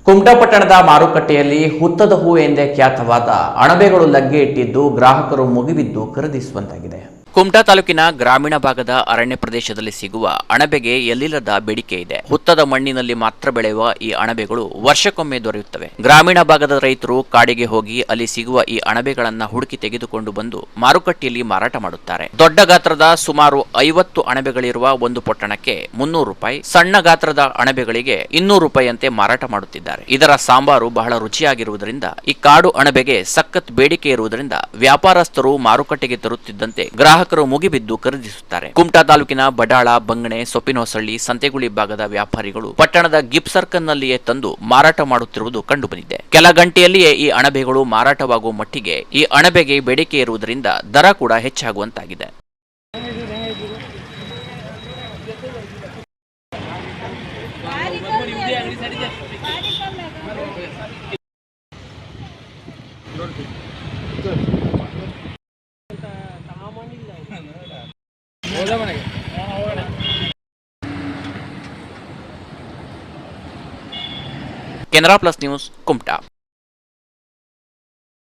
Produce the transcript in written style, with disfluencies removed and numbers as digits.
ಕುಮಟಾ ಪಟ್ಟಣದ ಮಾರುಕಟ್ಟೆಯಲ್ಲಿ ಹುತ್ತದ ಹೂ ಎಂದೇ ಖ್ಯಾತವಾದ ಅಣಬೆಗಳು ಲಗ್ಗೆ ಇಟ್ಟಿದ್ದು ಗ್ರಾಹಕರು ಮುಗಿಬಿದ್ದು ಖರೀದಿಸುವಂತಾಗಿದೆ. ಕುಮಟಾ ತಾಲೂಕಿನ ಗ್ರಾಮೀಣ ಭಾಗದ ಅರಣ್ಯ ಪ್ರದೇಶದಲ್ಲಿ ಸಿಗುವ ಅಣಬೆಗೆ ಎಲ್ಲಿಲ್ಲದ ಬೇಡಿಕೆ ಇದೆ. ಹುತ್ತದ ಮಣ್ಣಿನಲ್ಲಿ ಮಾತ್ರ ಬೆಳೆಯುವ ಈ ಅಣಬೆಗಳು ವರ್ಷಕ್ಕೊಮ್ಮೆ ದೊರೆಯುತ್ತವೆ. ಗ್ರಾಮೀಣ ಭಾಗದ ರೈತರು ಕಾಡಿಗೆ ಹೋಗಿ ಅಲ್ಲಿ ಸಿಗುವ ಈ ಅಣಬೆಗಳನ್ನ ಹುಡುಕಿ ತೆಗೆದುಕೊಂಡು ಬಂದು ಮಾರುಕಟ್ಟೆಯಲ್ಲಿ ಮಾರಾಟ ಮಾಡುತ್ತಾರೆ. ದೊಡ್ಡ ಗಾತ್ರದ ಸುಮಾರು 50 ಅಣಬೆಗಳಿರುವ ಒಂದು ಪೊಟ್ಟಣಕ್ಕೆ 300 ರೂಪಾಯಿ, ಸಣ್ಣ ಗಾತ್ರದ ಅಣಬೆಗಳಿಗೆ 200 ರೂಪಾಯಿಯಂತೆ ಮಾರಾಟ ಮಾಡುತ್ತಿದ್ದಾರೆ. ಇದರ ಸಾಂಬಾರು ಬಹಳ ರುಚಿಯಾಗಿರುವುದರಿಂದ ಈ ಕಾಡು ಅಣಬೆಗೆ ಸಖತ್ ಬೇಡಿಕೆ ಇರುವುದರಿಂದ ವ್ಯಾಪಾರಸ್ಥರು ಮಾರುಕಟ್ಟೆಗೆ ತರುತ್ತಿದ್ದಂತೆ ಗ್ರಾಹಕರು ಮುಗಿಬಿದ್ದು ಖರೀದಿಸುತ್ತಾರೆ. ಕುಮಟಾ ತಾಲೂಕಿನ ಬಡಾಳ, ಬಂಗಣೆ, ಸೊಪ್ಪಿನಹೊಸಳ್ಳಿ, ಸಂತೆಗುಳಿ ಭಾಗದ ವ್ಯಾಪಾರಿಗಳು ಪಟ್ಟಣದ ಗಿಫ್ಟ್ ಸರ್ಕಲ್ ನಲ್ಲಿಯೇ ತಂದು ಮಾರಾಟ ಮಾಡುತ್ತಿರುವುದು ಕಂಡುಬಂದಿದೆ. ಕೆಲ ಗಂಟೆಯಲ್ಲಿಯೇ ಈ ಅಣಬೆಗಳು ಮಾರಾಟವಾಗುವ ಮಟ್ಟಿಗೆ ಈ ಅಣಬೆಗೆ ಬೇಡಿಕೆ ಇರುವುದರಿಂದ ದರ ಕೂಡ ಹೆಚ್ಚಾಗುವಂತಾಗಿದೆ. Canara plus news, Kumta.